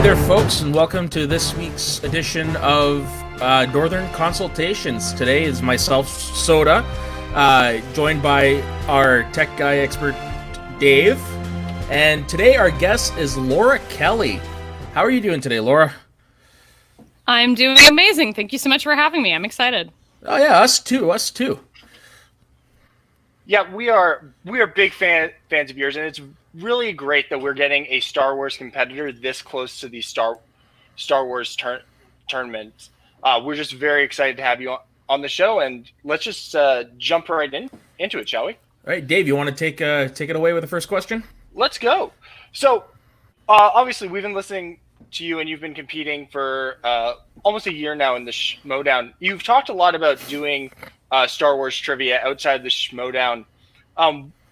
there, folks, and welcome to this week's edition of Northern Consultations. Today is myself, Soda, joined by our tech guy expert, Dave. And today our guest is Laura Kelly. How are you doing today, Laura? I'm doing amazing. Thank you so much for having me. I'm excited. Oh yeah, us too. Yeah, we are big fans of yours, and it's really great that we're getting a Star Wars competitor this close to the Star Wars tournament. We're just very excited to have you on the show, and let's just jump right into it, shall we? All right, Dave, you want to take it away with the first question? Let's go. So, obviously, we've been listening to you, and you've been competing for almost a year now in the Schmoedown. You've talked a lot about doing Star Wars trivia outside of the Schmoedown.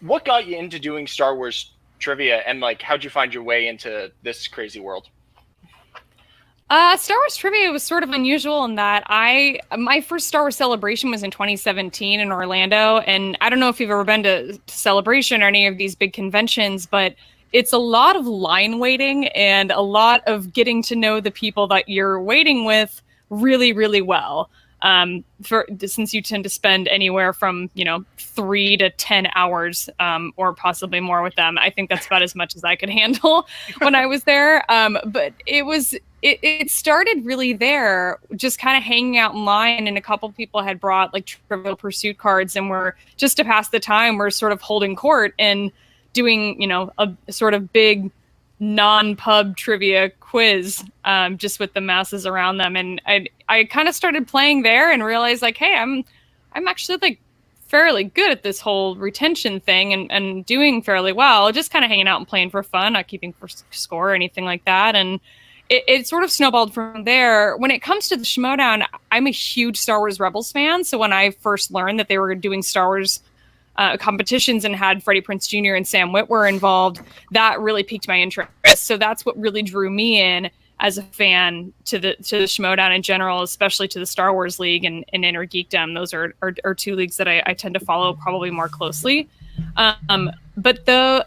What got you into doing Star Wars trivia, and how'd you find your way into this crazy world? Star Wars trivia was sort of unusual in that my first Star Wars Celebration was in 2017 in Orlando, and I don't know if you've ever been to Celebration or any of these big conventions, but it's a lot of line waiting and a lot of getting to know the people that you're waiting with really, really well. Since you tend to spend anywhere from 3 to 10 hours or possibly more with them. I think that's about as much as I could handle when I was there. But it started really there, just kind of hanging out in line, and a couple people had brought Trivial Pursuit cards, and we're just to pass the time, we're sort of holding court and doing a sort of big non-pub trivia quiz just with the masses around them, and I kind of started playing there and realized hey, I'm actually fairly good at this whole retention thing and doing fairly well, just kind of hanging out and playing for fun, not keeping for score or anything like that. And it sort of snowballed from there. When it comes to the Schmoedown, I'm a huge Star Wars Rebels fan, so when I first learned that they were doing Star Wars competitions and had Freddie Prinze Jr. and Sam Witwer involved, that really piqued my interest. So that's what really drew me in as a fan to the Schmoedown in general, especially to the Star Wars League and Inner Geekdom. Those are two leagues that I tend to follow probably more closely. But the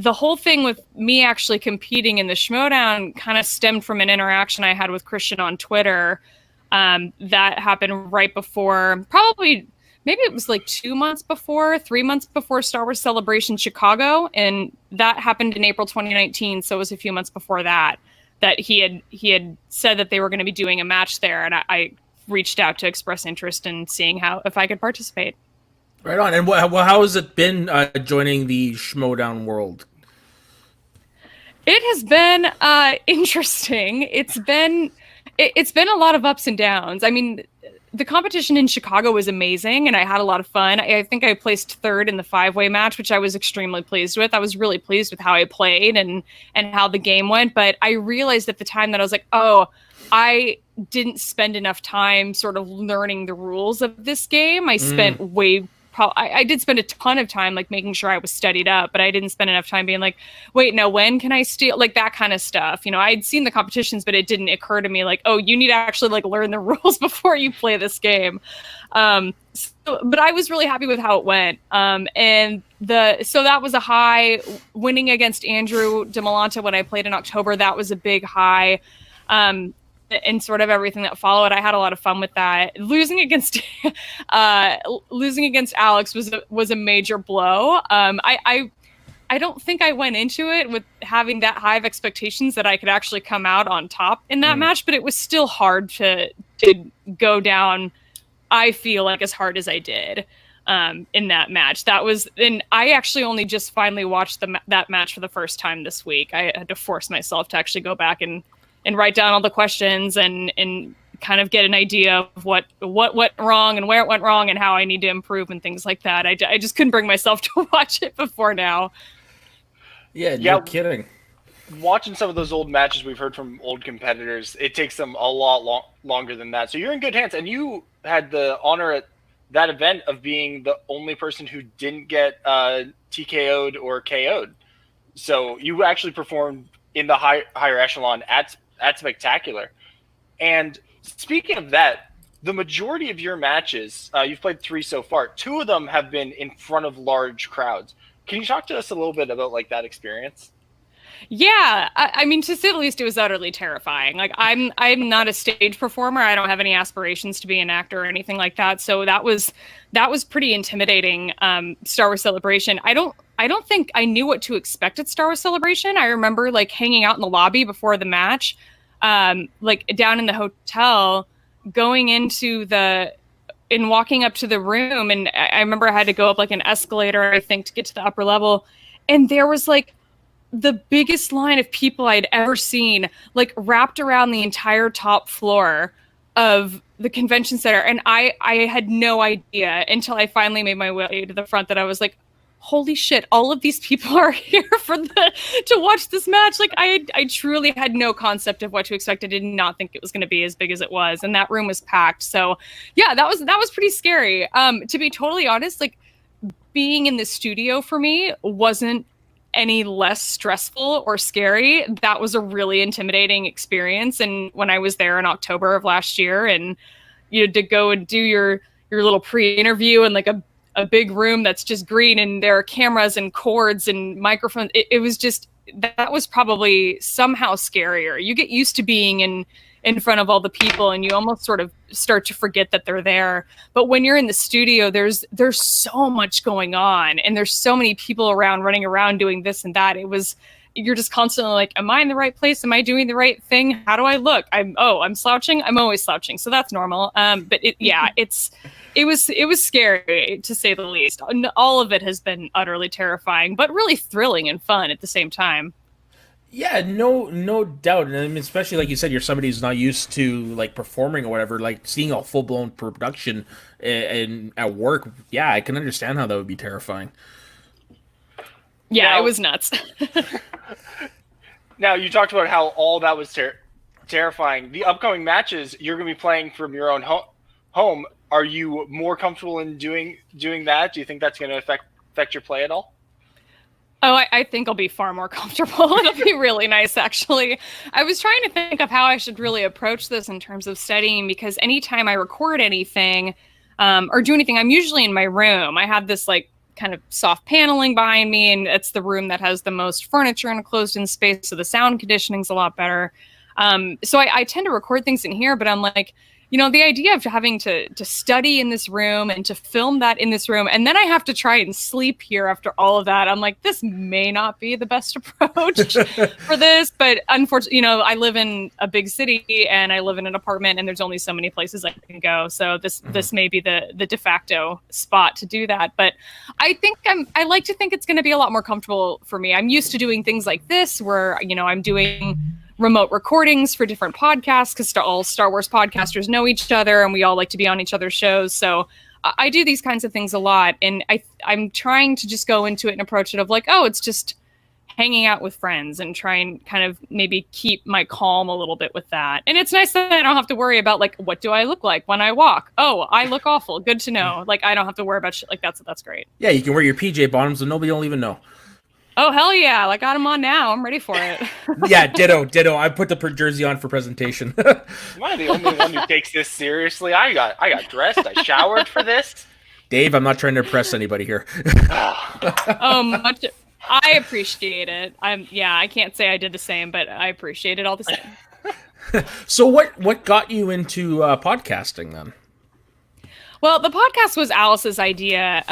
whole thing with me actually competing in the Schmoedown kind of stemmed from an interaction I had with Christian on Twitter that happened right before, probably maybe it was 3 months before Star Wars Celebration Chicago. And that happened in April 2019. So it was a few months before that he had said that they were going to be doing a match there. And I reached out to express interest in seeing if I could participate. Right on. And how has it been joining the Schmoedown world? It has been interesting. It's been a lot of ups and downs. I mean, the competition in Chicago was amazing, and I had a lot of fun. I think I placed third in the 5-way match, which I was extremely pleased with. I was really pleased with how I played and how the game went. But I realized at the time that I was like, oh, I didn't spend enough time sort of learning the rules of this game. I spent I did spend a ton of time making sure I was studied up, but I didn't spend enough time being wait, now when can I steal? That kind of stuff. I'd seen the competitions, but it didn't occur to me oh, you need to actually learn the rules before you play this game. But I was really happy with how it went. So that was a high. Winning against Andrew DeMolanta when I played in October, that was a big high. And sort of everything that followed, I had a lot of fun with that. Losing against Alex was a major blow. I don't think I went into it with having that high of expectations that I could actually come out on top in that match, but it was still hard to go down, I feel as hard as I did in that match. And I actually only just finally watched that match for the first time this week. I had to force myself to actually go back and write down all the questions and kind of get an idea of what went wrong and where it went wrong and how I need to improve and things like that. I just couldn't bring myself to watch it before now. Yeah, no kidding. Watching some of those old matches we've heard from old competitors, it takes them a lot longer than that. So you're in good hands, and you had the honor at that event of being the only person who didn't get TKO'd or KO'd. So you actually performed in the higher echelon at Spectacular. And speaking of that, the majority of your matches, you've played 3 so far, 2 of them have been in front of large crowds. Can you talk to us a little bit about that experience? Yeah, I mean, to say the least, it was utterly terrifying. Like, I'm not a stage performer. I don't have any aspirations to be an actor or anything like that. So that was pretty intimidating. Star Wars Celebration. I don't think I knew what to expect at Star Wars Celebration. I remember like hanging out in the lobby before the match, like down in the hotel, going into and walking up to the room, and I remember I had to go up like an escalator, I think, to get to the upper level, and there was like the biggest line of people I'd ever seen, like wrapped around the entire top floor of the convention center. And I had no idea until I finally made my way to the front that I was like, holy shit, all of these people are here to watch this match. Like I truly had no concept of what to expect. I did not think it was going to be as big as it was. And that room was packed. So yeah, that was pretty scary. To be totally honest, like being in the studio for me wasn't any less stressful or scary. That was a really intimidating experience. And when I was there in October of last year, and you had to go and do your little pre-interview in like a big room that's just green, and there are cameras and cords and microphones, it was just, that was probably somehow scarier. You get used to being in front of all the people, and you almost sort of start to forget that they're there. But when you're in the studio, there's so much going on, and there's so many people around running around doing this and that. You're just constantly like, am I in the right place? Am I doing the right thing? How do I look? I'm slouching. I'm always slouching. So that's normal. But it was scary, to say the least. All of it has been utterly terrifying, but really thrilling and fun at the same time. Yeah, no doubt. And I mean, especially like you said, you're somebody who's not used to like performing or whatever. Like seeing a full blown production and at work. Yeah, I can understand how that would be terrifying. Yeah, Now, it was nuts. Now, you talked about how all that was terrifying. The upcoming matches, you're going to be playing from your own home. Are you more comfortable in doing that? Do you think that's going to affect your play at all? Oh, I think I'll be far more comfortable. It'll be really nice, actually. I was trying to think of how I should really approach this in terms of studying, because anytime I record anything or do anything, I'm usually in my room. I have this like kind of soft paneling behind me, and it's the room that has the most furniture in a closed-in space, so the sound conditioning's a lot better. So I tend to record things in here, but I'm like, the idea of having to study in this room and to film that in this room, and then I have to try and sleep here after all of that. I'm like, this may not be the best approach for this, but unfortunately, I live in a big city and I live in an apartment, and there's only so many places I can go. So this may be the de facto spot to do that. But I think I like to think it's going to be a lot more comfortable for me. I'm used to doing things like this where, I'm doing remote recordings for different podcasts, because all Star Wars podcasters know each other and we all like to be on each other's shows. So I do these kinds of things a lot, and I'm trying to just go into it and approach it of like, oh, it's just hanging out with friends, and try and kind of maybe keep my calm a little bit with that. And it's nice that I don't have to worry about like, what do I look like when I walk? Oh, I look awful. Good to know. Like, I don't have to worry about shit like that. So that's great. Yeah, you can wear your PJ bottoms and nobody will even know. Oh, hell yeah. I got them on now. I'm ready for it. Yeah, ditto. I put the jersey on for presentation. Am I the only one who takes this seriously? I got dressed. I showered for this. Dave, I'm not trying to impress anybody here. Much. I appreciate it. I can't say I did the same, but I appreciate it all the same. So what got you into podcasting then? Well, the podcast was Alice's idea.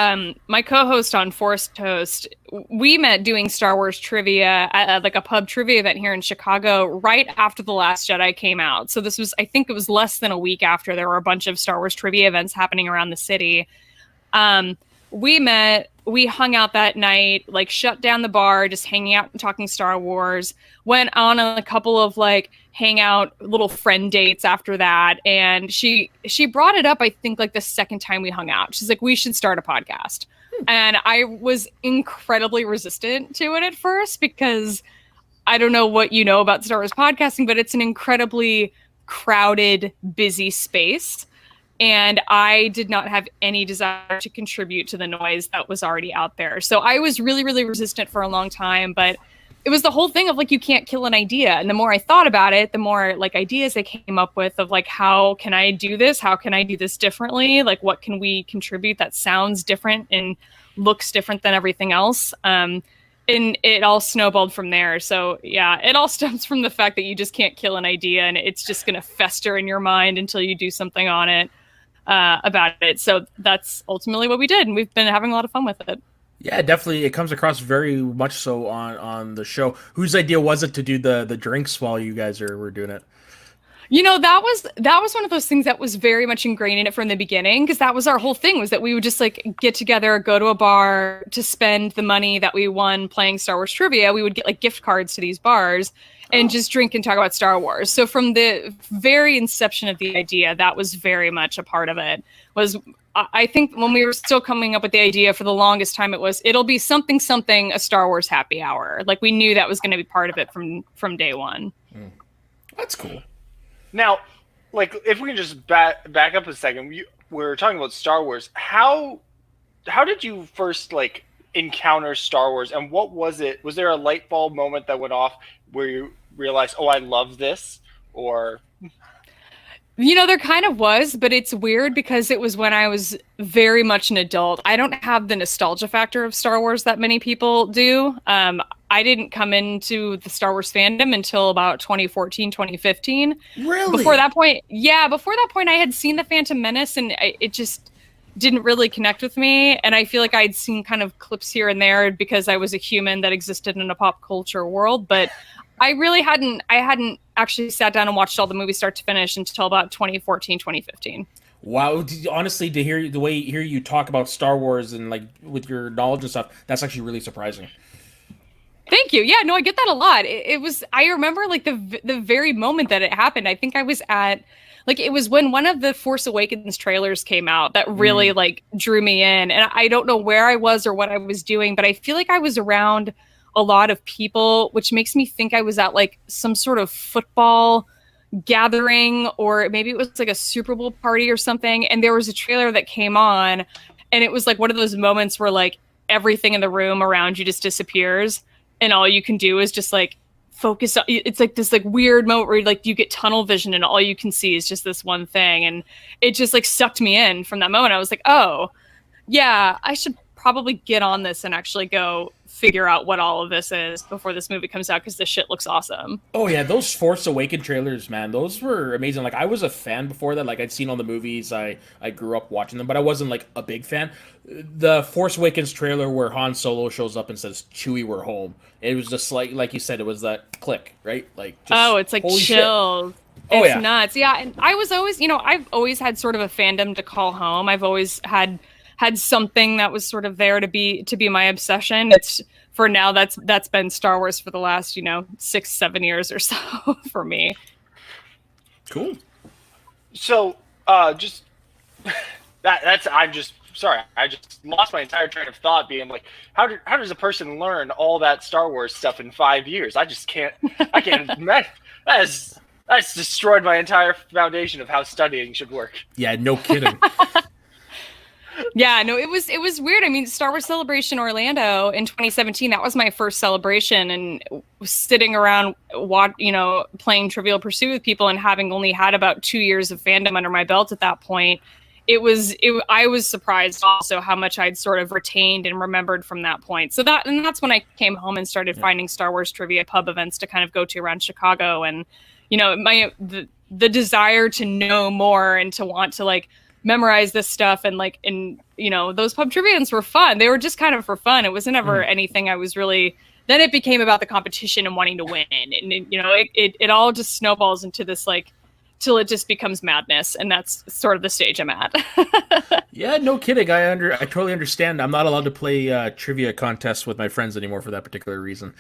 My co-host on Forced Toast, we met doing Star Wars trivia at like a pub trivia event here in Chicago right after The Last Jedi came out. So this was, I think it was less than a week after. There were a bunch of Star Wars trivia events happening around the city. We met, we hung out that night, like shut down the bar, just hanging out and talking Star Wars. Went on a couple of like hangout little friend dates after that. And she brought it up, I think, like the second time we hung out. She's like, we should start a podcast. And I was incredibly resistant to it at first, because I don't know what you know about Star Wars podcasting, but it's an incredibly crowded, busy space. And I did not have any desire to contribute to the noise that was already out there. So I was really, really resistant for a long time. But it was the whole thing of like, you can't kill an idea. And the more I thought about it, the more like ideas I came up with of like, how can I do this? How can I do this differently? Like, what can we contribute that sounds different and looks different than everything else? and it all snowballed from there. So yeah, it all stems from the fact that you just can't kill an idea, and it's just going to fester in your mind until you do something on it about it. So that's ultimately what we did, and we've been having a lot of fun with it. Yeah, definitely. It comes across very much so on the show. Whose idea was it to do the drinks while you guys were doing it? That was one of those things that was very much ingrained in it from the beginning, because that was our whole thing, was that we would just like get together, go to a bar to spend the money that we won playing Star Wars trivia. We would get like gift cards to these bars and just drink and talk about Star Wars. So from the very inception of the idea, that was very much a part of it. I think when we were still coming up with the idea, for the longest time, it'll be something a Star Wars happy hour. Like, we knew that was going to be part of it from day one. That's cool. Now, like, if we can just back up a second, we're talking about Star Wars. How did you first like encounter Star Wars, and what was it? Was there a light bulb moment that went off where you realized, oh, I love this? Or there kind of was, but it's weird because it was when I was very much an adult. I don't have the nostalgia factor of Star Wars that many people do. I didn't come into the Star Wars fandom until about 2014, 2015. Really? Before that point, I had seen The Phantom Menace, and it just didn't really connect with me. And I feel like I'd seen kind of clips here and there because I was a human that existed in a pop culture world, but I hadn't actually sat down and watched all the movies start to finish until about 2014, 2015. Wow, honestly, to hear you talk about Star Wars and like with your knowledge and stuff, that's actually really surprising. Thank you. Yeah, no, I get that a lot. I remember like the very moment that it happened. I think I was at, like, it was when one of the Force Awakens trailers came out that really like drew me in. And I don't know where I was or what I was doing, but I feel like I was around a lot of people, which makes me think I was at like some sort of football gathering, or maybe it was like a Super Bowl party or something. And there was a trailer that came on, and it was like one of those moments where like everything in the room around you just disappears, and all you can do is just like focus on, it's like this like weird moment where like you get tunnel vision and all you can see is just this one thing. And it just like sucked me in from that moment. I was like, oh yeah, I should probably get on this and actually go figure out what all of this is before this movie comes out, because this shit looks awesome. Oh yeah, those Force Awakens trailers, man, those were amazing. Like, I was a fan before that. Like, I'd seen all the movies, I grew up watching them, but I wasn't like a big fan. The Force Awakens trailer where Han Solo shows up and says, "Chewie, we're home," it was just like you said, it was that click, right? Like, just, it's like chills. Oh, it's nuts. Yeah, and I was always, I've always had sort of a fandom to call home. I've always had something that was sort of there to be my obsession. It's, for now, that's been Star Wars for the last 6-7 years or so for me. Cool. So just that's I'm just sorry, I just lost my entire train of thought, being like, how does a person learn all that Star Wars stuff in 5 years? I can't that's destroyed my entire foundation of how studying should work. Yeah, no kidding. Yeah, no, it was weird. I mean, Star Wars Celebration Orlando in 2017, that was my first celebration, and sitting around, playing Trivial Pursuit with people and having only had about 2 years of fandom under my belt at that point, I was surprised also how much I'd sort of retained and remembered from that point. So that's when I came home and started finding Star Wars trivia pub events to kind of go to around Chicago, and the desire to know more and to want to like memorize this stuff, and those pub trivia events were fun. They were just kind of for fun. It wasn't ever anything I was really. Then it became about the competition and wanting to win, and it all just snowballs into this like till it just becomes madness, and that's sort of the stage I'm at. Yeah, no kidding. I totally understand. I'm not allowed to play trivia contests with my friends anymore for that particular reason.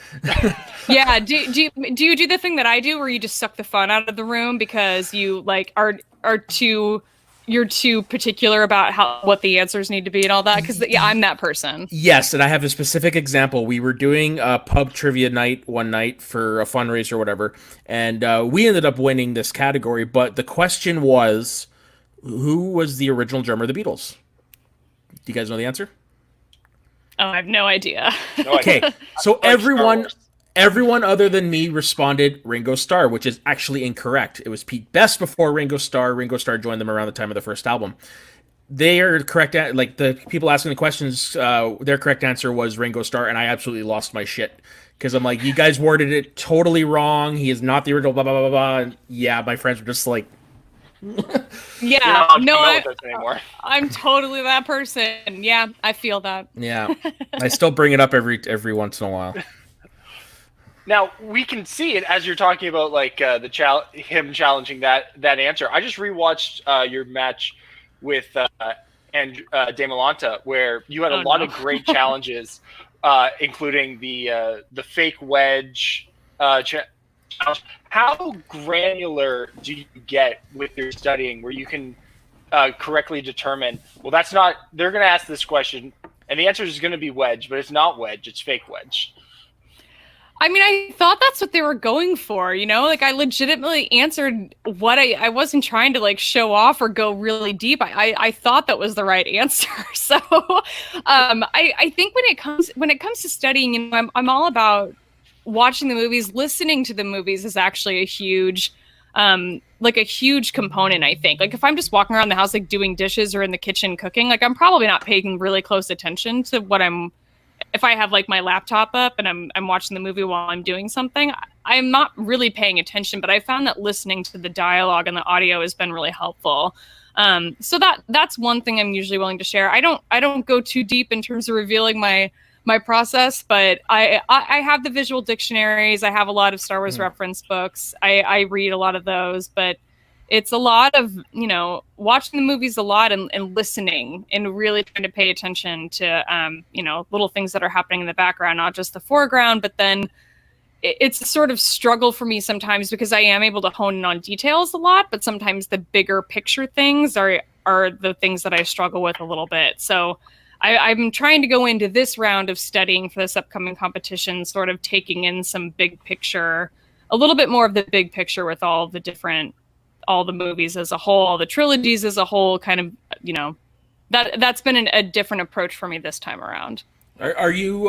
Yeah, do you do the thing that I do, where you just suck the fun out of the room because you like are too. You're too particular about what the answers need to be and all that? Because I'm that person. Yes, and I have a specific example. We were doing a pub trivia night one night for a fundraiser or whatever, and we ended up winning this category, but the question was, who was the original drummer of the Beatles? Do you guys know the answer? Oh, I have no idea. Okay, so everyone other than me responded Ringo Starr, which is actually incorrect. It was Pete Best before Ringo Starr. Ringo Starr joined them around the time of the first album. they are correct. Like the people asking the questions, their correct answer was Ringo Starr, and I absolutely lost my shit because I'm like, you guys worded it totally wrong. He is not the original. Blah blah blah blah blah. And yeah, my friends were just like, Yeah, no, anymore. I'm totally that person. Yeah, I feel that. yeah. I still bring it up every once in a while. Now we can see it as you're talking about like him challenging that answer. I just rewatched your match with Dame Alanta, where you had a lot of great challenges, including the fake wedge challenge. How granular do you get with your studying, where you can correctly determine? Well, that's not. They're going to ask this question, and the answer is going to be wedge, but it's not wedge; it's fake wedge. I mean, I thought that's what they were going for, you know? Like, I legitimately answered what I wasn't trying to, like, show off or go really deep. I thought that was the right answer. So, I think when it comes to studying, you know, I'm all about watching the movies. Listening to the movies is actually a huge component, I think. Like, if I'm just walking around the house, like, doing dishes or in the kitchen cooking, like, I'm probably not paying really close attention to what if I have like my laptop up and I'm watching the movie while I'm doing something, I'm not really paying attention, but I found that listening to the dialogue and the audio has been really helpful. So that's one thing I'm usually willing to share. I don't go too deep in terms of revealing my process, but I have the visual dictionaries. I have a lot of Star Wars reference books. I read a lot of those, but it's a lot of, you know, watching the movies a lot and listening and really trying to pay attention to, you know, little things that are happening in the background, not just the foreground. But then it's a sort of struggle for me sometimes because I am able to hone in on details a lot, but sometimes the bigger picture things are the things that I struggle with a little bit. So I'm trying to go into this round of studying for this upcoming competition, sort of taking in some big picture, a little bit more of the big picture with all the movies as a whole, all the trilogies as a whole, kind of, you know, that's been a different approach for me this time around. Are you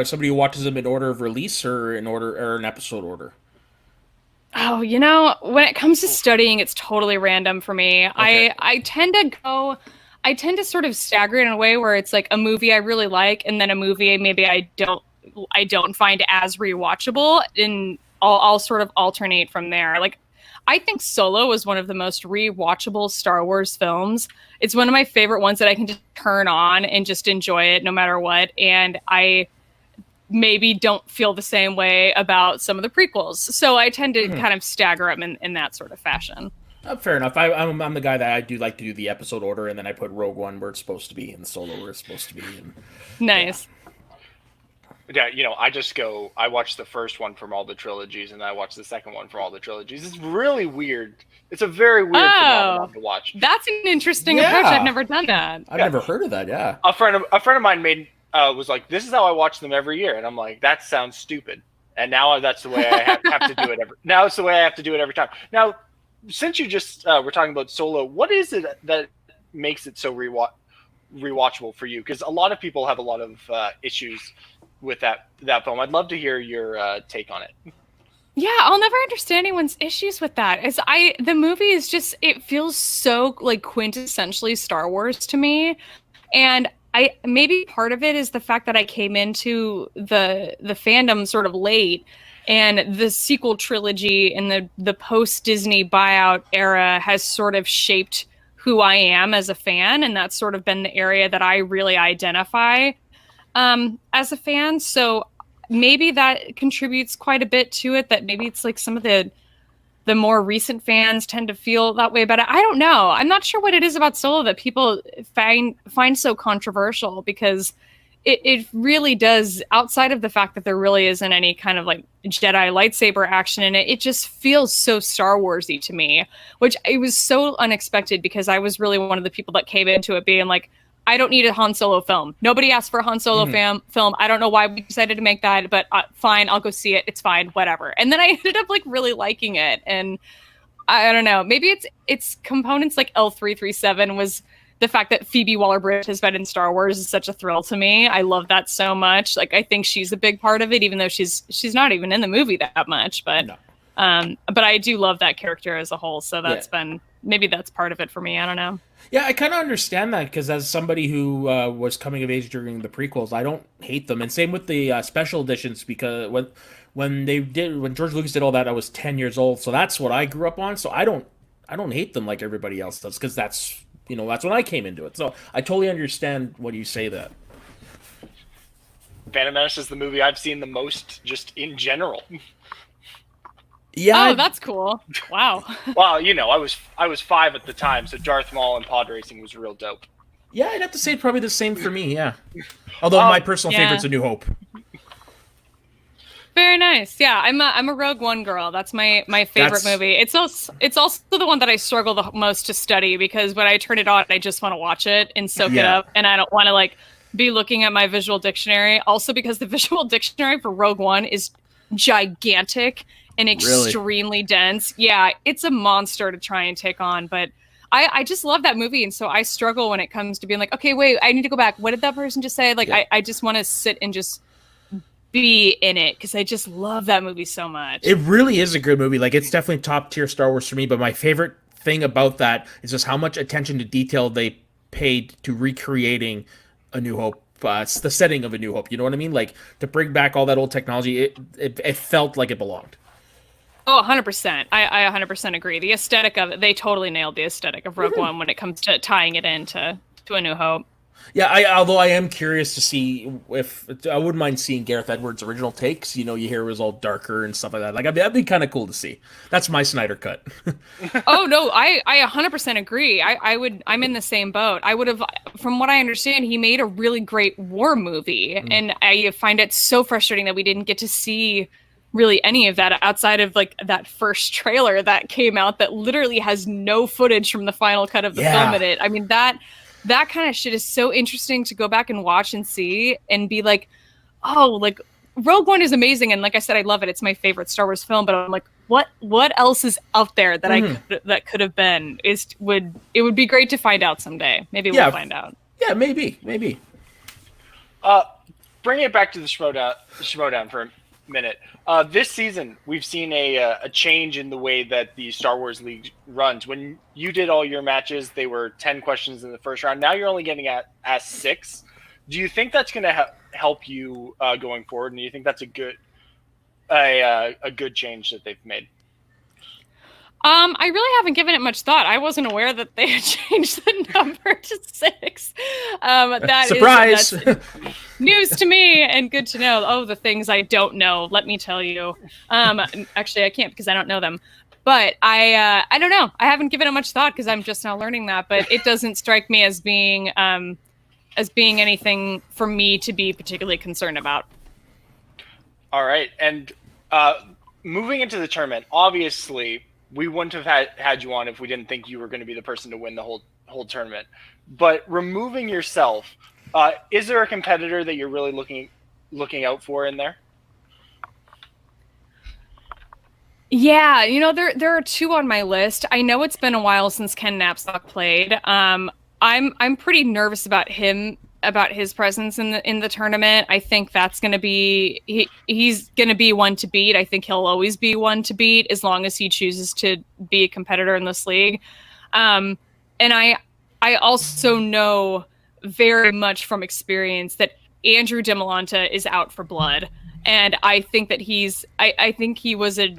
somebody who watches them in order of release or in order or an episode order? Oh, you know, when it comes to studying, it's totally random for me. Okay. I tend to sort of stagger it in a way where it's like a movie I really like, and then a movie maybe I don't find as rewatchable, and I'll sort of alternate from there. Like, I think Solo is one of the most rewatchable Star Wars films. It's one of my favorite ones that I can just turn on and just enjoy it no matter what. And I maybe don't feel the same way about some of the prequels. So I tend to kind of stagger them in that sort of fashion. Fair enough. I'm the guy that I do like to do the episode order, and then I put Rogue One where it's supposed to be and Solo where it's supposed to be. And, nice. Yeah, you know, I watch the first one from all the trilogies, and I watch the second one from all the trilogies. It's really weird. It's a very weird phenomenon to watch. That's an interesting approach. I've never done that. I've never heard of that, yeah. A friend of mine was like, this is how I watch them every year. And I'm like, that sounds stupid. And now that's the way I have to do it now it's the way I have to do it every time. Now, since you just were talking about Solo, what is it that makes it so rewatchable for you? Because a lot of people have a lot of issues with that film. I'd love to hear your take on it. Yeah, I'll never understand anyone's issues with that. The movie is just, it feels so like quintessentially Star Wars to me. And maybe part of it is the fact that I came into the fandom sort of late, and the sequel trilogy and the post-Disney buyout era has sort of shaped who I am as a fan. And that's sort of been the area that I really identify as a fan. So maybe that contributes quite a bit to it, that maybe it's like some of the more recent fans tend to feel that way about it. I don't know. I'm not sure what it is about Solo that people find so controversial, because it really does, outside of the fact that there really isn't any kind of like Jedi lightsaber action in it, it just feels so Star Warsy to me, which it was so unexpected, because I was really one of the people that came into it being like, I don't need a Han Solo film. Nobody asked for a Han Solo film. I don't know why we decided to make that, but fine, I'll go see it. It's fine, whatever. And then I ended up like really liking it. And I don't know, maybe it's components like L337 was the fact that Phoebe Waller-Bridge has been in Star Wars is such a thrill to me. I love that so much. Like, I think she's a big part of it, even though she's not even in the movie that much. But but I do love that character as a whole. So that's been maybe that's part of it for me. I don't know. Yeah, I kind of understand that because as somebody who was coming of age during the prequels, I don't hate them, and same with the special editions because when George Lucas did all that, I was 10 years old, so that's what I grew up on. So I don't hate them like everybody else does because that's when I came into it. So I totally understand when you say that. Phantom Menace is the movie I've seen the most, just in general. Yeah, Oh, that's cool. Wow. Well, I was 5 at the time, so Darth Maul and pod racing was real dope. yeah, I'd have to say probably the same for me. Yeah, although my personal yeah. favorite's A New Hope. Very nice. Yeah, I'm a Rogue One girl. That's my favorite movie. It's also the one that I struggle the most to study because when I turn it on, I just want to watch it and soak it up, and I don't want to like be looking at my visual dictionary. Also, because the visual dictionary for Rogue One is gigantic and extremely dense. Yeah, it's a monster to try and take on, but I just love that movie, and so I struggle when it comes to being like, okay, wait, I need to go back. What did that person just say? Like, I just want to sit and just be in it because I just love that movie so much. It really is a good movie. Like, it's definitely top tier Star Wars for me, but my favorite thing about that is just how much attention to detail they paid to recreating A New Hope. The setting of A New Hope, you know what I mean? Like, to bring back all that old technology, it felt like it belonged. Oh, 100%. I 100% agree. The aesthetic of it, they totally nailed the aesthetic of Rogue One when it comes to tying it into A New Hope. Yeah, although I am curious to see if I wouldn't mind seeing Gareth Edwards' original takes. You hear it was all darker and stuff like that. Like, that'd be kind of cool to see. That's my Snyder cut. Oh no, I 100% agree. I'm in the same boat. I would have, from what I understand, he made a really great war movie, and I find it so frustrating that we didn't get to see really any of that outside of like that first trailer that came out that literally has no footage from the final cut of the film in it. I mean, that kind of shit is so interesting to go back and watch and see and be like, oh, like Rogue One is amazing, and like I said, I love it. It's my favorite Star Wars film, but I'm like, what else is out there that that could have been? It would be great to find out someday. Maybe we'll find out. Yeah, maybe. Bring it back to the Schmoedown for a minute. This season, we've seen a change in the way that the Star Wars League runs. When you did all your matches, they were 10 questions in the first round. Now you're only getting asked 6. Do you think that's going to help you going forward? And do you think that's a good change that they've made? I really haven't given it much thought. I wasn't aware that they had changed the number to 6. Surprise! That's news to me and good to know. Oh, the things I don't know. Let me tell you. Actually, I can't because I don't know them. But I don't know. I haven't given it much thought because I'm just now learning that. But it doesn't strike me as being anything for me to be particularly concerned about. All right, and moving into the tournament, obviously, we wouldn't have had you on if we didn't think you were going to be the person to win the whole tournament. But removing yourself, is there a competitor that you're really looking out for in there? Yeah, there are 2 on my list. I know it's been a while since Ken Knapsack played. I'm pretty nervous about his presence in the tournament. I think that's going to be he's going to be one to beat. I think he'll always be one to beat as long as he chooses to be a competitor in this league. And I also know very much from experience that Andrew DeMolanta is out for blood, and I think that I think he was a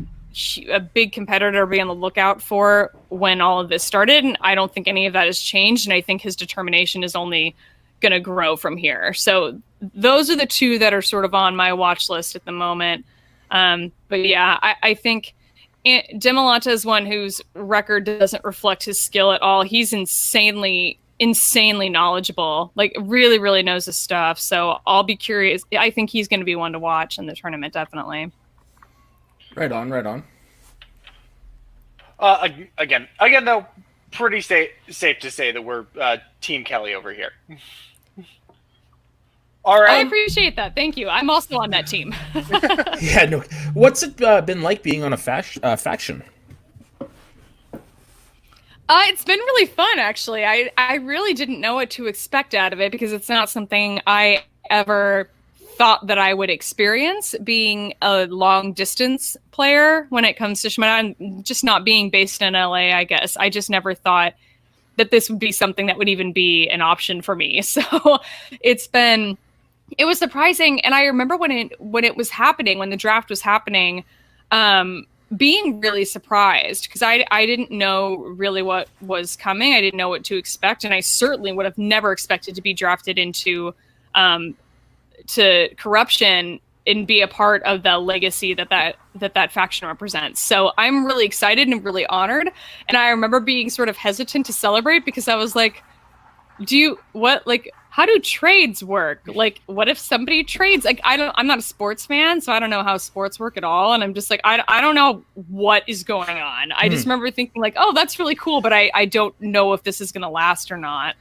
big competitor to be on the lookout for when all of this started, and I don't think any of that has changed, and I think his determination is only going to grow from here. So those are the 2 that are sort of on my watch list at the moment. But yeah, I think DeMolanta is one whose record doesn't reflect his skill at all. He's insanely knowledgeable, like really, really knows his stuff. So I'll be curious. I think he's going to be one to watch in the tournament, definitely. Right on. Again, though, pretty safe to say that we're Team Kelly over here. All right. I appreciate that. Thank you. I'm also on that team. Yeah, no. What's it been like being on a faction? It's been really fun, actually. I really didn't know what to expect out of it because it's not something I ever thought that I would experience being a long distance player when it comes to Schmoedown, just not being based in LA, I guess. I just never thought that this would be something that would even be an option for me. So it was surprising. And I remember when it was happening, when the draft was happening, being really surprised, because I didn't know really what was coming. I didn't know what to expect. And I certainly would have never expected to be drafted into to corruption and be a part of the legacy that faction represents. So I'm really excited and really honored. And I remember being sort of hesitant to celebrate, because I was like, how do trades work? Like, what if somebody trades? Like, I'm not a sports fan, so I don't know how sports work at all. And I'm just like, I don't know what is going on. I just remember thinking like, oh, that's really cool, but I don't know if this is going to last or not.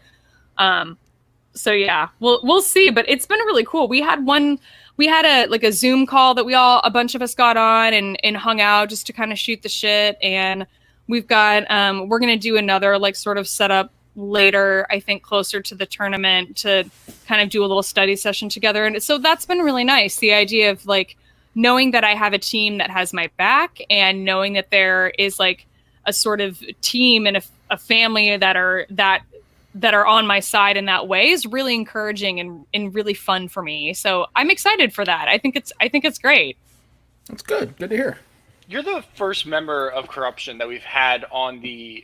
So yeah, we'll see, but it's been really cool. We had a Zoom call that a bunch of us got on and hung out just to kind of shoot the shit. And we've got, we're going to do another like sort of setup later, I think closer to the tournament, to kind of do a little study session together. And so that's been really nice. The idea of like knowing that I have a team that has my back, and knowing that there is like a sort of team and a family that are on my side in that way is really encouraging and really fun for me. So I'm excited for that. I think it's great. That's good. Good to hear. You're the first member of Corruption that we've had on the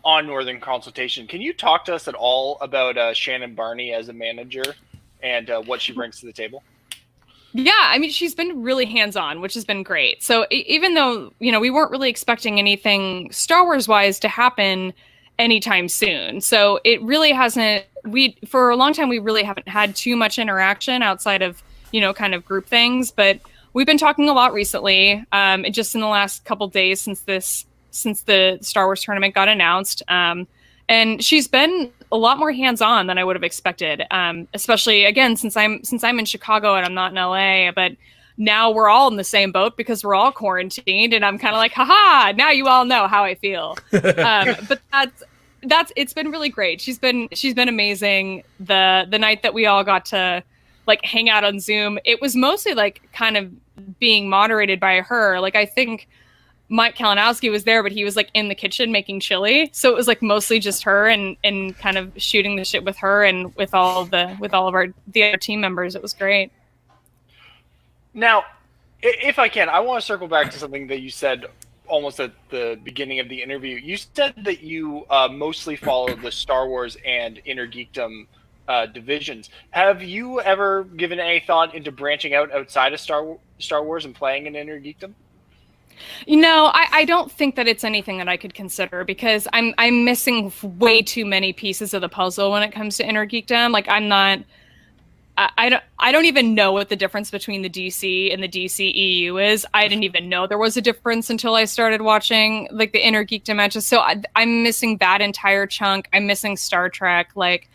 on Northern Consultation. Can you talk to us at all about Shannon Barney as a manager and what she brings to the table? Yeah, I mean, she's been really hands-on, which has been great. So even though, we weren't really expecting anything Star Wars-wise to happen anytime soon. So it really hasn't, for a long time, we really haven't had too much interaction outside of, kind of group things, but we've been talking a lot recently, just in the last couple days since the Star Wars tournament got announced. And she's been a lot more hands-on than I would have expected. Especially again, since I'm in Chicago and I'm not in LA, but now we're all in the same boat because we're all quarantined, and I'm kind of like, haha, now you all know how I feel. But it's been really great. She's been amazing. The night that we all got to like hang out on Zoom, it was mostly like kind of being moderated by her. Like, I think Mike Kalinowski was there, but he was like in the kitchen making chili. So it was like mostly just her and kind of shooting the shit with her and with all of the other team members. It was great. Now, if I can, I want to circle back to something that you said almost at the beginning of the interview. You said that you mostly follow the Star Wars and Inner Geekdom divisions. Have you ever given any thought into branching outside of Star Wars and playing in Inner Geekdom? I don't think that it's anything that I could consider, because I'm missing way too many pieces of the puzzle when it comes to Inner Geekdom. Like, I don't even know what the difference between the DC and the DC EU is. I didn't even know there was a difference until I started watching like the Inner Geekdom matches. So I'm missing that entire chunk. I'm missing Star Trek. Like,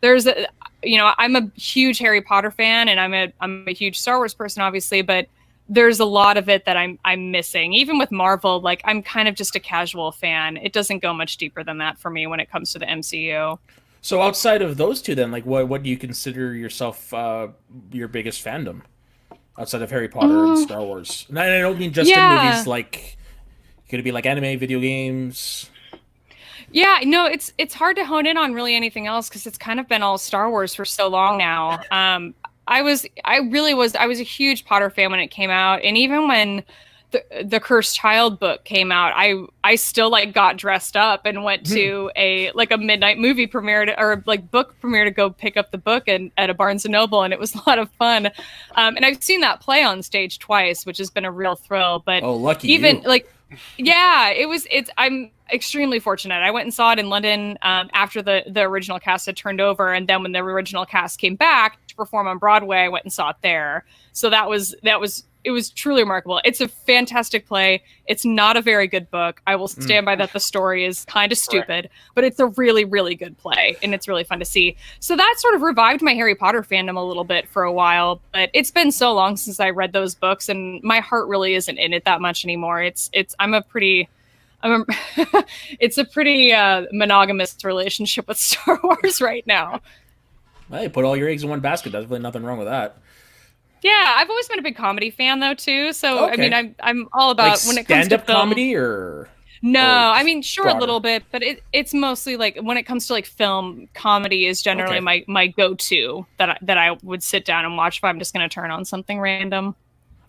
I'm a huge Harry Potter fan, and I'm a huge Star Wars person, obviously, but there's a lot of it that I'm missing. Even with Marvel, like, I'm kind of just a casual fan. It doesn't go much deeper than that for me when it comes to the MCU. So outside of those two, then, like, what do you consider yourself your biggest fandom outside of Harry Potter and Star Wars? And I don't mean just in movies. Like, could it be like anime, video games? Yeah, no, it's hard to hone in on really anything else, because it's kind of been all Star Wars for so long now. I was a huge Potter fan when it came out, and even when the Cursed Child book came out, I still like got dressed up and went to a midnight movie premiere or book premiere to go pick up the book at a Barnes and Noble, and it was a lot of fun. And I've seen that play on stage twice, which has been a real thrill. But lucky even you. I'm extremely fortunate. I went and saw it in London after the original cast had turned over, and then when the original cast came back to perform on Broadway, I went and saw it there. So it was truly remarkable. It's a fantastic play. It's not a very good book. I will stand by that. The story is kind of stupid, but it's a really, really good play, and it's really fun to see. So that sort of revived my Harry Potter fandom a little bit for a while, but it's been so long since I read those books, and my heart really isn't in it that much anymore. It's a pretty monogamous relationship with Star Wars right now. Hey, put all your eggs in one basket. There's really nothing wrong with that. Yeah, I've always been a big comedy fan though too. So I Okay. mean, I'm all about when it comes to stand-up film. comedy or No, I just mean, sure, a broader? little bit, but it's mostly like when it comes to like film, comedy is generally Okay. my go-to that I would sit down and watch if I'm just going to turn on something random.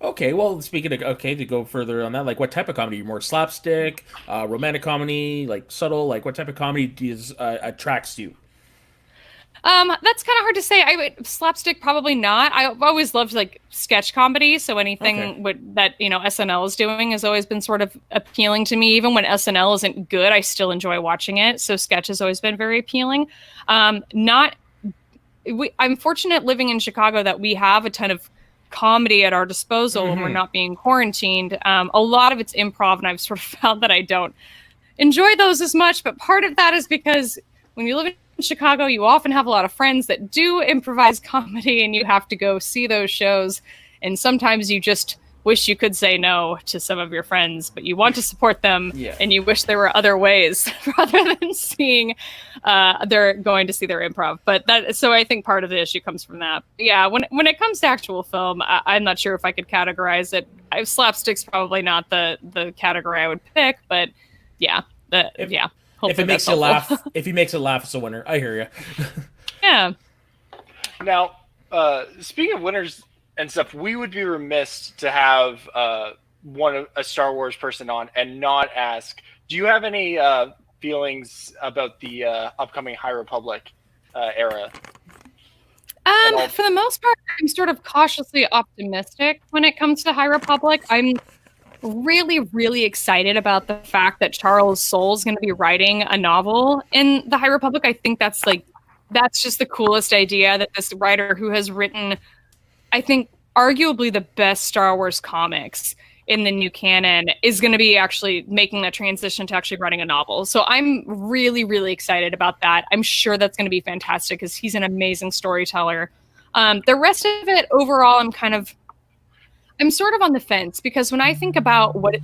Okay, well, speaking of, okay, to go further on that, like what type of comedy? More slapstick, romantic comedy, like subtle, like what type of comedy attracts you? That's kind of hard to say. I would slapstick probably not. I've always loved like sketch comedy, so Okay. anything that SNL is doing has always been sort of appealing to me. Even when SNL isn't good, I still enjoy watching it. So sketch has always been very appealing. Not I'm fortunate living in Chicago that we have a ton of comedy at our disposal when we're Hmm. not being quarantined. A lot of it's improv, and I've sort of found that I don't enjoy those as much. But part of that is because when you live in Chicago, you often have a lot of friends that do improvise comedy, and you have to go see those shows. And sometimes you just wish you could say no to some of your friends, but you want to support them, Yeah. and you wish there were other ways rather than seeing they're going to see their improv. But that so I think part of the issue comes from that. Yeah, when it comes to actual film, I'm not sure if I could categorize it. Slapstick's probably not the category I would pick, but yeah, If yeah. if it Hopefully that's makes you helpful. laugh, if he makes it laugh, it's a winner. I hear you. Yeah. Now, speaking of winners and stuff, we would be remiss to have a Star Wars person on and not ask. Do you have any feelings about the upcoming High Republic era? And all? For the most part, I'm sort of cautiously optimistic when it comes to High Republic. I'm really, really excited about the fact that Charles Soule is going to be writing a novel in the High Republic. I think that's just the coolest idea that this writer who has written, I think, arguably the best Star Wars comics in the new canon is going to be actually making the transition to actually writing a novel. So I'm really, really excited about that. I'm sure that's going to be fantastic because he's an amazing storyteller. The rest of it, overall, I'm sort of on the fence because when I think about what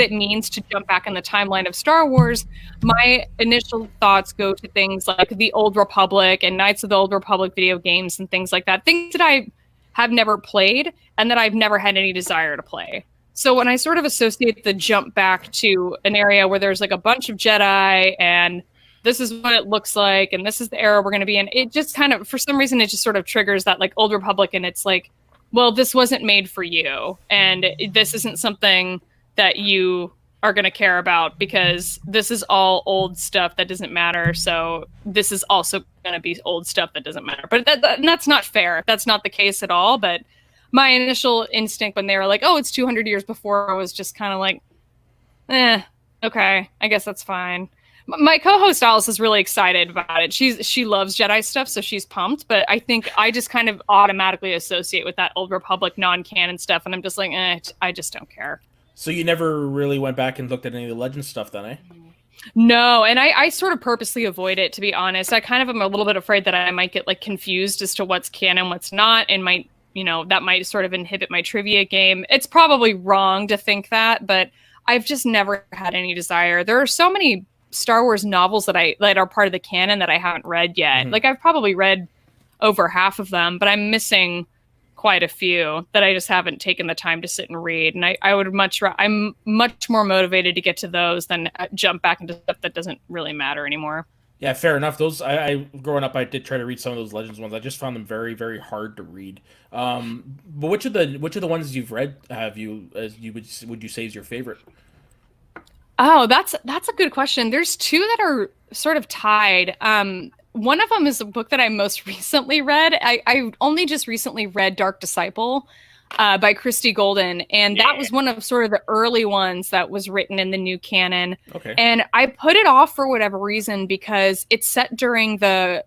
it means to jump back in the timeline of Star Wars, my initial thoughts go to things like the Old Republic and Knights of the Old Republic video games and things like that. Things that I have never played and that I've never had any desire to play. So when I sort of associate the jump back to an area where there's like a bunch of Jedi and this is what it looks like and this is the era we're going to be in, it just kind of, for some reason, it just sort of triggers that like Old Republic, and it's like, well, this wasn't made for you, and this isn't something that you are going to care about because this is all old stuff that doesn't matter. So this is also going to be old stuff that doesn't matter. But that's not fair. That's not the case at all. But my initial instinct when they were like, oh, it's 200 years before, I was just kind of like, okay, I guess that's fine. My co-host Alice is really excited about it. She loves Jedi stuff, so she's pumped. But I think I just kind of automatically associate with that Old Republic non-canon stuff, and I'm just like, I just don't care. So you never really went back and looked at any of the legend stuff, then, eh? No, and I sort of purposely avoid it, to be honest. I kind of am a little bit afraid that I might get like confused as to what's canon, what's not, and might that might sort of inhibit my trivia game. It's probably wrong to think that, but I've just never had any desire. There are so many Star Wars novels that are part of the canon that I haven't read yet. Mm-hmm. Like I've probably read over half of them, but I'm missing quite a few that I just haven't taken the time to sit and read. And I'm much more motivated to get to those than jump back into stuff that doesn't really matter anymore. Yeah, fair enough. Those I growing up, I did try to read some of those Legends ones. I just found them very, very hard to read. But which of the ones you've read have you as you would you say is your favorite? Oh, that's a good question. There's two that are sort of tied. One of them is a book that I most recently read. I only just recently read Dark Disciple by Christy Golden, and that was one of sort of the early ones that was written in the new canon. Okay. And I put it off for whatever reason because it's set during the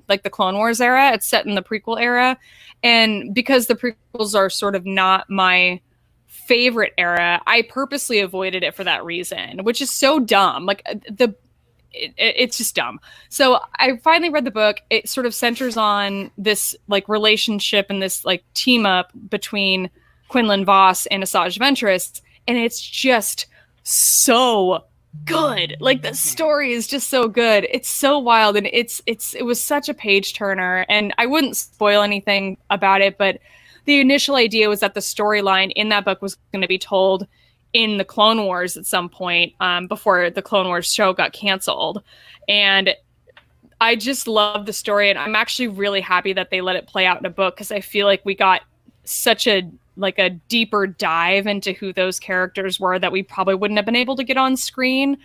like the Clone Wars era. It's set in the prequel era, and because the prequels are sort of not my favorite era, I purposely avoided it for that reason, which is so dumb. Like it's just dumb. So I finally read the book. It sort of centers on this like relationship and this like team up between Quinlan Vos and Asajj Ventress, and it's just so good. Like the story is just so good. It's so wild, and it was such a page turner. And I wouldn't spoil anything about it, but the initial idea was that the storyline in that book was going to be told in the Clone Wars at some point, before the Clone Wars show got canceled. And I just love the story, and I'm actually really happy that they let it play out in a book, because I feel like we got such a deeper dive into who those characters were that we probably wouldn't have been able to get on screen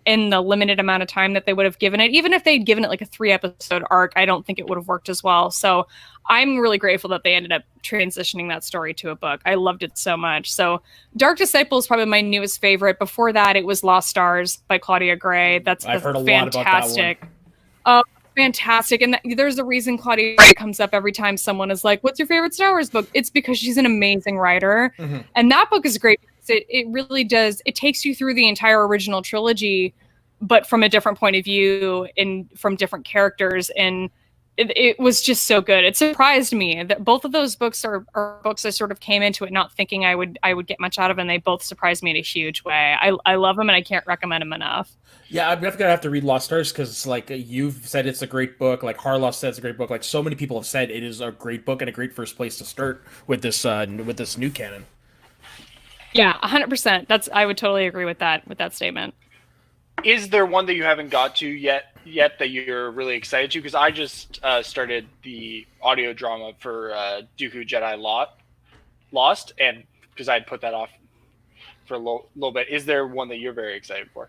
in the limited amount of time that they would have given it. Even if they'd given it like a 3-episode arc, I don't think it would have worked as well. So I'm really grateful that they ended up transitioning that story to a book. I loved it so much. So Dark Disciple is probably my newest favorite. Before that, it was Lost Stars by Claudia Gray. That's I've heard a fantastic. lot about that one. Oh, fantastic. And there's a reason Claudia Gray comes up every time someone is like, what's your favorite Star Wars book? It's because she's an amazing writer. Mm-hmm. And that book is great. It really does. It takes you through the entire original trilogy, but from a different point of view and from different characters. And it was just so good. It surprised me that both of those books are books I sort of came into it not thinking I would get much out of, and they both surprised me in a huge way. I love them, and I can't recommend them enough. Yeah, I'm definitely gonna have to read Lost Stars, because like you've said it's a great book, like Harloff said it's a great book, like so many people have said it is a great book and a great first place to start with this new canon. Yeah, 100%. I would totally agree with that statement. Is there one that you haven't got to yet that you're really excited to? Because I just started the audio drama for Dooku Jedi Lost, and because I'd put that off for a little bit. Is there one that you're very excited for?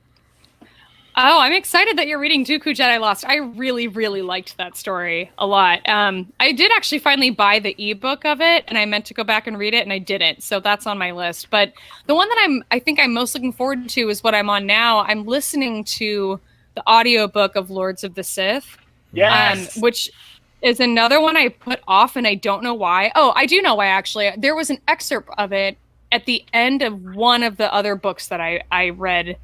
Oh, I'm excited that you're reading Dooku Jedi Lost. I really, really liked that story a lot. I did actually finally buy the ebook of it, and I meant to go back and read it, and I didn't. So that's on my list. But the one that I think I'm most looking forward to is what I'm on now. I'm listening to the audiobook of Lords of the Sith. Yes. Which is another one I put off, and I don't know why. Oh, I do know why, actually. There was an excerpt of it at the end of one of the other books that I read.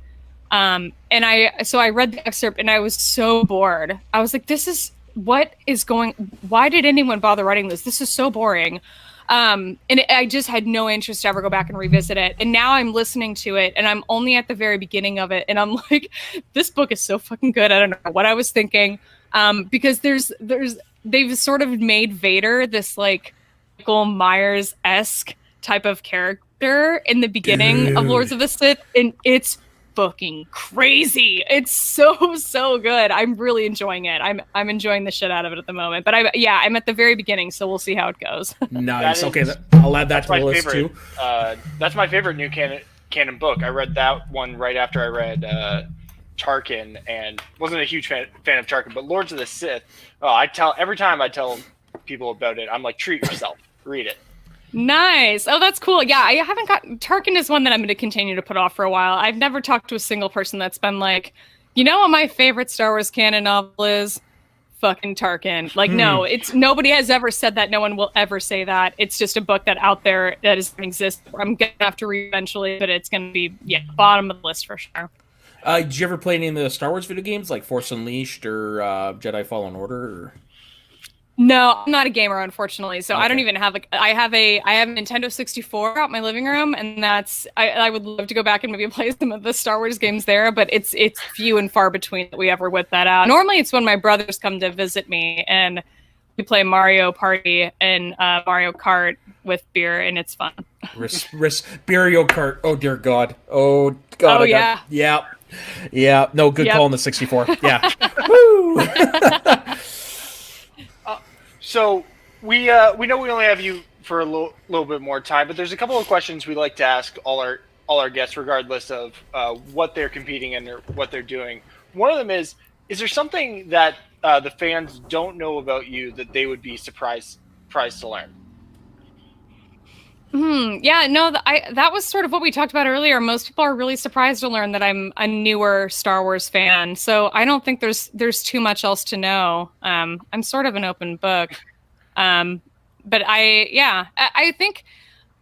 And I read the excerpt, and I was so bored. I was like, why did anyone bother writing this? This is so boring. I just had no interest to ever go back and revisit it. And now I'm listening to it, and I'm only at the very beginning of it. And I'm like, this book is so fucking good. I don't know what I was thinking. Because they've sort of made Vader this like Michael Myers-esque type of character in the beginning of Lords of the Sith. And it's fucking crazy. It's so good. I'm really enjoying it. I'm enjoying the shit out of it at the moment. But I'm at the very beginning, so we'll see how it goes. Nice. Okay, I'll add that to the list too. That's my favorite new canon book. I read that one right after I read Tarkin, and wasn't a huge fan of Tarkin, but Lords of the Sith. Every time I tell people about it, I'm like, treat yourself, read it. Nice. Oh, that's cool. Yeah, I haven't got Tarkin is one that I'm going to continue to put off for a while. I've never talked to a single person that's been like, you know what my favorite Star Wars canon novel is? Fucking Tarkin. Like, no, nobody has ever said that. No one will ever say that. It's just a book that out there that doesn't exist. I'm going to have to read eventually, but it's going to be, bottom of the list for sure. Did you ever play any of the Star Wars video games like Force Unleashed or Jedi Fallen Order? Or... No, I'm not a gamer, unfortunately. So okay. I don't even have I have a Nintendo 64 out in my living room, and I would love to go back and maybe play some of the Star Wars games there, but it's few and far between that we ever whip that out. Normally, it's when my brothers come to visit me, and we play Mario Party and Mario Kart with beer, and it's fun. Mario Kart. Oh dear God. Oh God. Oh yeah. Yeah. No, good call on the 64. Yeah. Woo. So we know we only have you for a little bit more time, but there's a couple of questions we like to ask all our guests, regardless of what they're competing in or what they're doing. One of them is there something that the fans don't know about you that they would be surprised to learn? Yeah, no, that was sort of what we talked about earlier. Most people are really surprised to learn that I'm a newer Star Wars fan. So I don't think there's too much else to know. I'm sort of an open book. But I think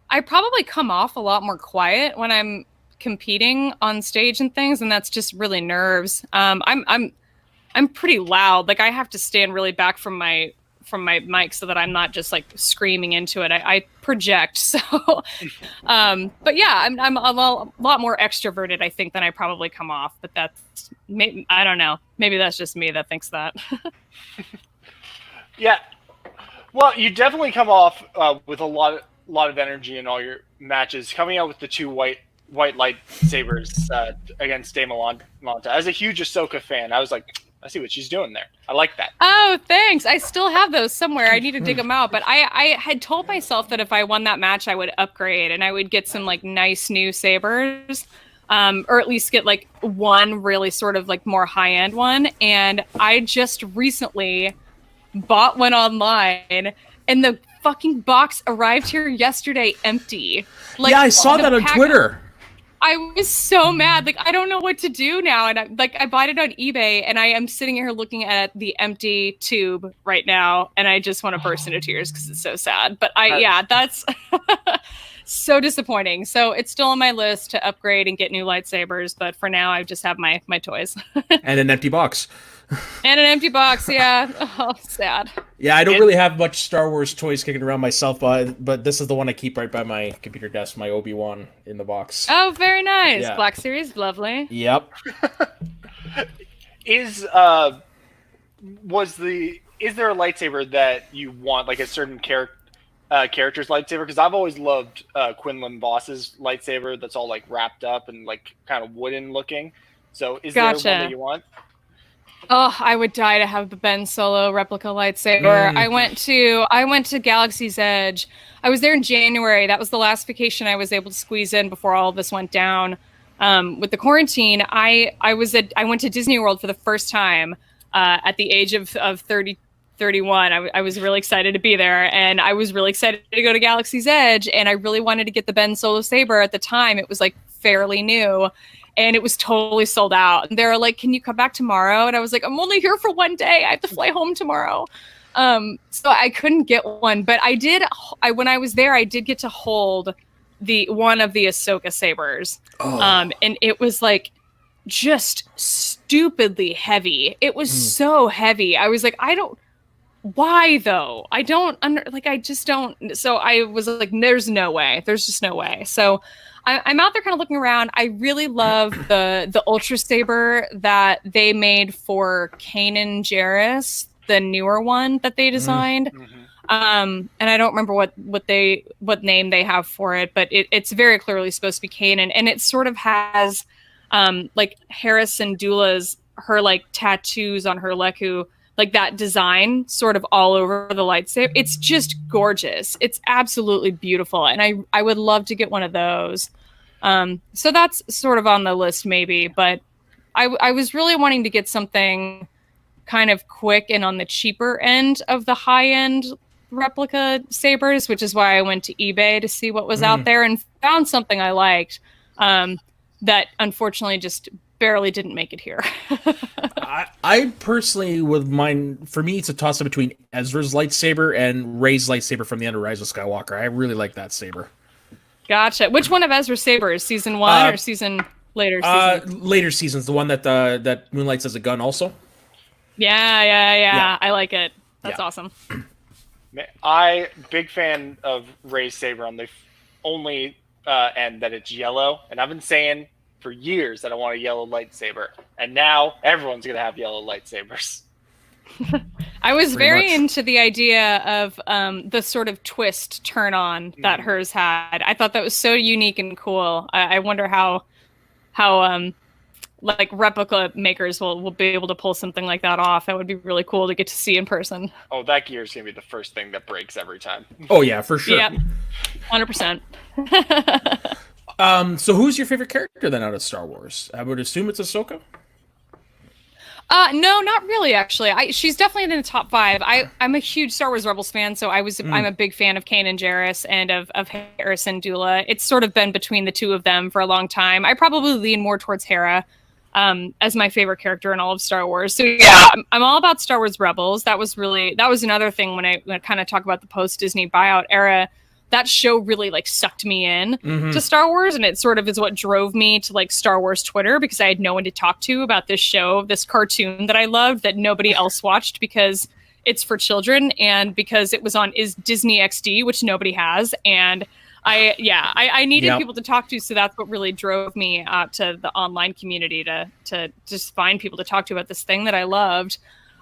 I probably come off a lot more quiet when I'm competing on stage and things, and that's just really nerves. I'm pretty loud. Like I have to stand really back from my mic so that I'm not just like screaming into it. I project. So, but yeah, I'm a lot more extroverted, I think, than I probably come off, but that's I don't know. Maybe that's just me that thinks that. Yeah. Well, you definitely come off with a lot of energy in all your matches. Coming out with the two white lightsabers against Dame Alonta. As a huge Ahsoka fan, I was like, I see what she's doing there. I like that. Oh, thanks. I still have those somewhere. I need to dig them out. But I had told myself that if I won that match, I would upgrade and I would get some like nice new sabers, or at least get like one really sort of like more high end one. And I just recently bought one online, and the fucking box arrived here yesterday empty. Like, yeah, I saw that on Twitter. I was so mad. Like, I don't know what to do now. And I bought it on eBay, and I am sitting here looking at the empty tube right now, and I just want to burst into tears because it's so sad. But that's so disappointing. So it's still on my list to upgrade and get new lightsabers. But for now, I just have my toys. And an empty box. And an empty box, yeah. Oh, sad. Yeah, I don't really have much Star Wars toys kicking around myself, but this is the one I keep right by my computer desk, my Obi-Wan in the box. Oh, very nice. Yeah. Black Series, lovely. Yep. Is there a lightsaber that you want, like a certain character's lightsaber? Because I've always loved Quinlan Voss's lightsaber that's all like wrapped up and like kind of wooden looking. So is there one that you want? Oh, I would die to have the Ben Solo replica lightsaber. I went to Galaxy's Edge. I was there in January. That was the last vacation I was able to squeeze in before all of this went down. With the quarantine, I went to Disney World for the first time at the age of 31. I was really excited to be there, and I was really excited to go to Galaxy's Edge, and I really wanted to get the Ben Solo saber at the time. It was like fairly new. And it was totally sold out. And they were like, can you come back tomorrow? And I was like, I'm only here for one day. I have to fly home tomorrow. So I couldn't get one. But when I was there, I did get to hold one of the Ahsoka sabers. Oh. And it was like just stupidly heavy. It was so heavy. I was like, why though? I just don't. So I was like, there's no way. There's just no way. So I'm out there kind of looking around. I really love the Ultra Saber that they made for Kanan Jarrus, the newer one that they designed. And I don't remember what name they have for it, but it's very clearly supposed to be Kanan, and it sort of has like Harrison Dula's her like tattoos on her Leku, like that design sort of all over the lightsaber. It's just gorgeous. It's absolutely beautiful, and I would love to get one of those. So that's sort of on the list maybe, but I was really wanting to get something kind of quick and on the cheaper end of the high-end replica sabers, which is why I went to eBay to see what was out there and found something I liked, that unfortunately just barely didn't make it here. I personally would mind, for me, it's a toss-up between Ezra's lightsaber and Rey's lightsaber from the end of Rise of Skywalker. I really like that saber. Gotcha. Which one of Ezra's sabers? Season 1 or season later? Later seasons. The one that moonlights as a gun also. Yeah. I like it. That's awesome. I big fan of Rey's saber on the only end that it's yellow, and I've been saying for years that I want a yellow lightsaber, and now everyone's gonna have yellow lightsabers. I was very into the idea of the sort of twist turn on that hers had. I thought that was so unique and cool. I wonder how like replica makers will be able to pull something like that off. That would be really cool to get to see in person. Oh, that gear is gonna be the first thing that breaks every time. Oh yeah, for sure. Yeah, 100%. So who's your favorite character then out of Star Wars? I would assume it's Ahsoka. No, not really. Actually, she's definitely in the top 5. I'm a huge Star Wars Rebels fan, so I'm a big fan of Kanan Jarrus and of Harrison Dula. It's sort of been between the two of them for a long time. I probably lean more towards Hera as my favorite character in all of Star Wars. So yeah, I'm all about Star Wars Rebels. That was another thing when I kind of talk about the post Disney buyout era. That show really like sucked me in to Star Wars, and it sort of is what drove me to like Star Wars Twitter, because I had no one to talk to about this show, this cartoon that I loved that nobody else watched because it's for children and because it was on Disney XD, which nobody has. And I needed people to talk to, so that's what really drove me out to the online community to just find people to talk to about this thing that I loved.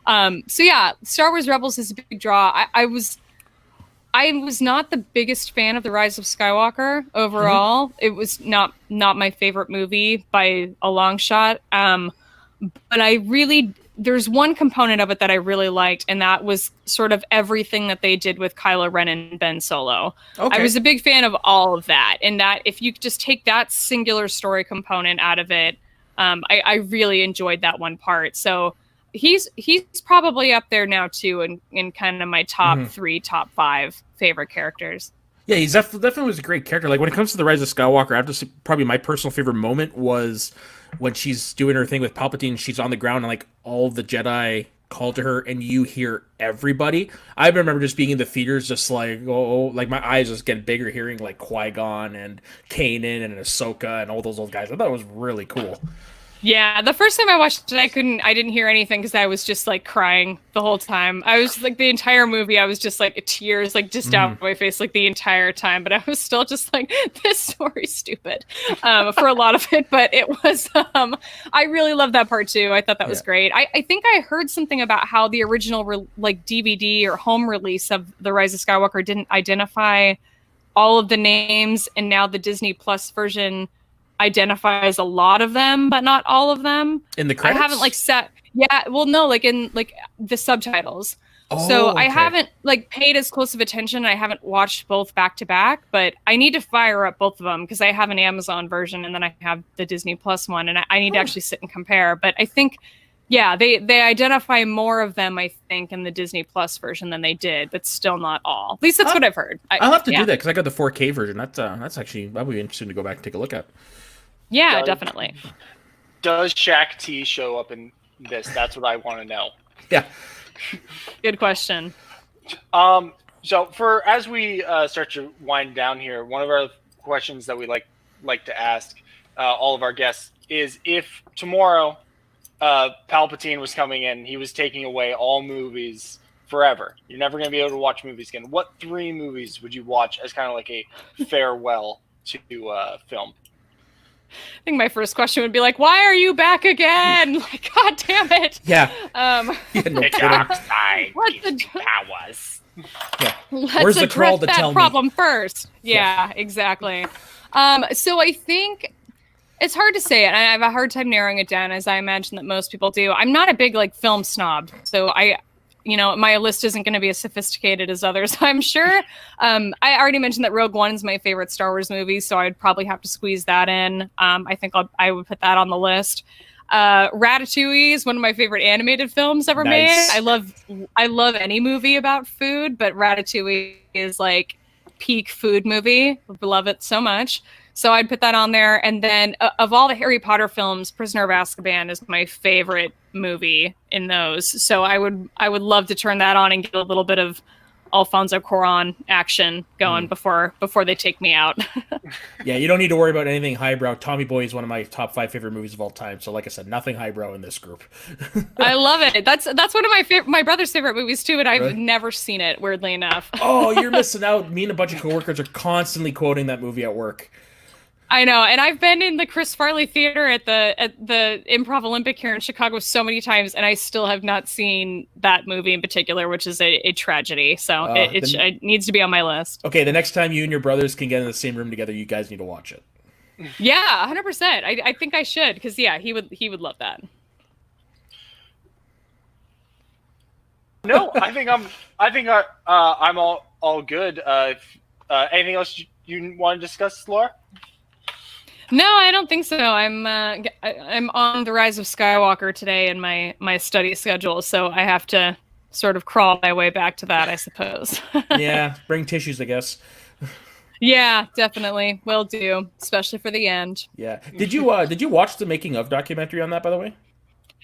So yeah, Star Wars Rebels is a big draw. I was not the biggest fan of The Rise of Skywalker overall. It was not my favorite movie by a long shot. But there's one component of it that I really liked, and that was sort of everything that they did with Kylo Ren and Ben Solo. Okay. I was a big fan of all of that, and that if you could just take that singular story component out of it, I really enjoyed that one part. So he's probably up there now too, in kind of my top 3, top 5 favorite characters. Yeah, he's definitely was a great character. Like when it comes to the Rise of Skywalker, I have to say probably my personal favorite moment was when she's doing her thing with Palpatine. She's on the ground and like all the Jedi call to her, and you hear everybody. I remember just being in the theaters, just like like my eyes just getting bigger, hearing like Qui-Gon and Kanan and Ahsoka and all those old guys. I thought it was really cool. Yeah, the first time I watched it, I didn't hear anything because I was just like crying the whole time. I was like the entire movie, I was just like tears like just down my face like the entire time. But I was still just like, this story's stupid for a lot of it. But it was, I really loved that part too. I thought that was great. I think I heard something about how the original like DVD or home release of The Rise of Skywalker didn't identify all of the names, and now the Disney Plus version identifies a lot of them, but not all of them. In the credits? I haven't like like in like the subtitles. So I haven't like paid as close of attention. I haven't watched both back to back, but I need to fire up both of them because I have an Amazon version and then I have the Disney Plus one, and I need to actually sit and compare. But I think, they identify more of them, I think, in the Disney Plus version than they did, but still not all. At least that's what I've heard. I'll have to do that because I got the 4K version. That's actually, that'll be interesting to go back and take a look at. Yeah, definitely. Does Shaq T show up in this? That's what I want to know. Yeah. Good question. So as we start to wind down here, one of our questions that we like to ask all of our guests is, if tomorrow Palpatine was coming in, he was taking away all movies forever, you're never going to be able to watch movies again, what 3 movies would you watch as kind of like a farewell to film? I think my first question would be like, why are you back again? Like, God damn it. Yeah. The dark side gives you powers. Yeah. Let's address that problem first. Yeah, exactly. So I think it's hard to say, and I have a hard time narrowing it down, as I imagine that most people do. I'm not a big like film snob, so my list isn't going to be as sophisticated as others, I'm sure. I already mentioned that Rogue One is my favorite Star Wars movie, so I'd probably have to squeeze that in. I think I would put that on the list. Ratatouille is one of my favorite animated films ever made. I love any movie about food, but Ratatouille is like peak food movie. Love it so much. So I'd put that on there. And then of all the Harry Potter films, Prisoner of Azkaban is my favorite movie in those. So I would love to turn that on and get a little bit of Alfonso Cuarón action going before they take me out. Yeah, you don't need to worry about anything highbrow. Tommy Boy is one of my top 5 favorite movies of all time. So like I said, nothing highbrow in this group. I love it. That's one of my brother's favorite movies too, and I've never seen it, weirdly enough. Oh, you're missing out. Me and a bunch of coworkers are constantly quoting that movie at work. I know, and I've been in the Chris Farley Theater at the Improv Olympic here in Chicago so many times, and I still have not seen that movie in particular, which is a tragedy. So it needs to be on my list. Okay, the next time you and your brothers can get in the same room together, you guys need to watch it. Yeah, 100%. I think I should, because he would love that. No, I think I'm all good. Anything else you want to discuss, Laura? No, I don't think so. I'm on The Rise of Skywalker today in my study schedule, so I have to sort of crawl my way back to that, I suppose. Yeah, bring tissues, I guess. Yeah, definitely. Will do, especially for the end. Yeah. Did you watch the making of documentary on that, by the way?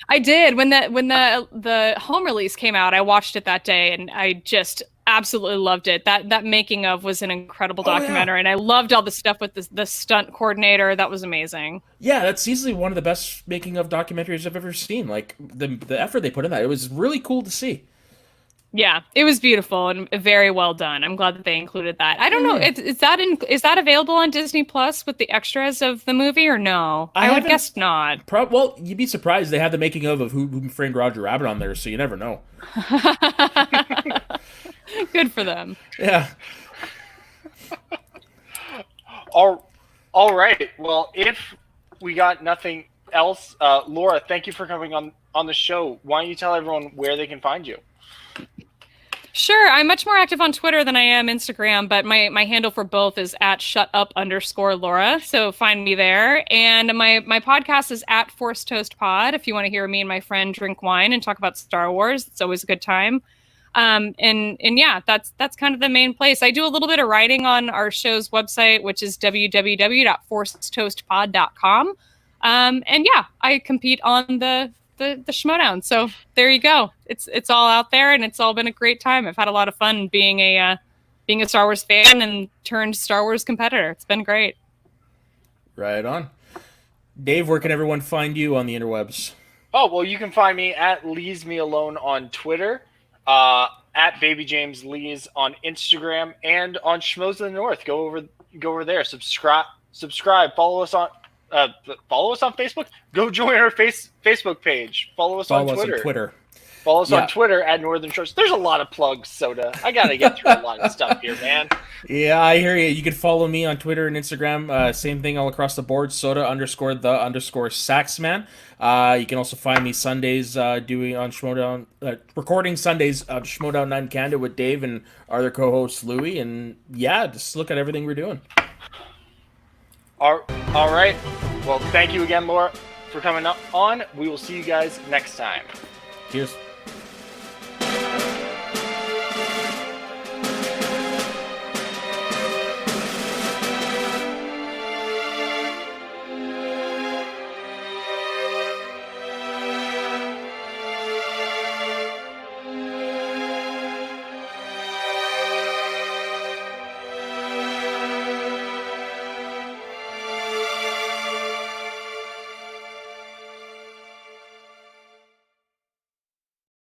I did. When the home release came out, I watched it that day, and I just absolutely loved it. That making of was an incredible documentary, and I loved all the stuff with the stunt coordinator. That was amazing. Yeah, that's easily one of the best making of documentaries I've ever seen. Like the effort they put in that, it was really cool to see. Yeah, it was beautiful and very well done. I'm glad that they included that. I don't know, is that available on Disney Plus with the extras of the movie or no? I would guess not. Well, you'd be surprised. They have the making of Who Framed Roger Rabbit on there, so you never know. Good for them. Yeah. All right. Well, if we got nothing else, Laura, thank you for coming on the show. Why don't you tell everyone where they can find you? Sure, I'm much more active on Twitter than I am Instagram, but my handle for both is at @shutup_Laura. So find me there. And my podcast is at Force Toast Pod. If you want to hear me and my friend drink wine and talk about Star Wars, it's always a good time. And yeah, that's kind of the main place. I do a little bit of writing on our show's website, which is www.forcetoastpod.com. And yeah, I compete on the Schmoedown. So there you go. It's all out there, and it's all been a great time. I've had a lot of fun being a Star Wars fan and turned Star Wars competitor. It's been great. Right on. Dave, where can everyone find you on the interwebs? Oh, well, you can find me at Leaves Me Alone on Twitter, at Baby James Lees on Instagram, and on Schmoes of the North. Go over there. Subscribe. Follow us on Facebook. Go join our Facebook page. Follow us on Twitter. Follow us on Twitter at Northern Shores. There's a lot of plugs, Soda. I gotta get through a lot of stuff here, man. Yeah, I hear you. You can follow me on Twitter and Instagram. Same thing all across the board. Soda_the_Saxman. You can also find me Sundays doing on Schmoedown, recording Sundays on Schmoedown 9 Canada with Dave and our other co-host Louie. And yeah, just look at everything we're doing. All right. Well, thank you again, Laura, for coming on. We will see you guys next time. Cheers.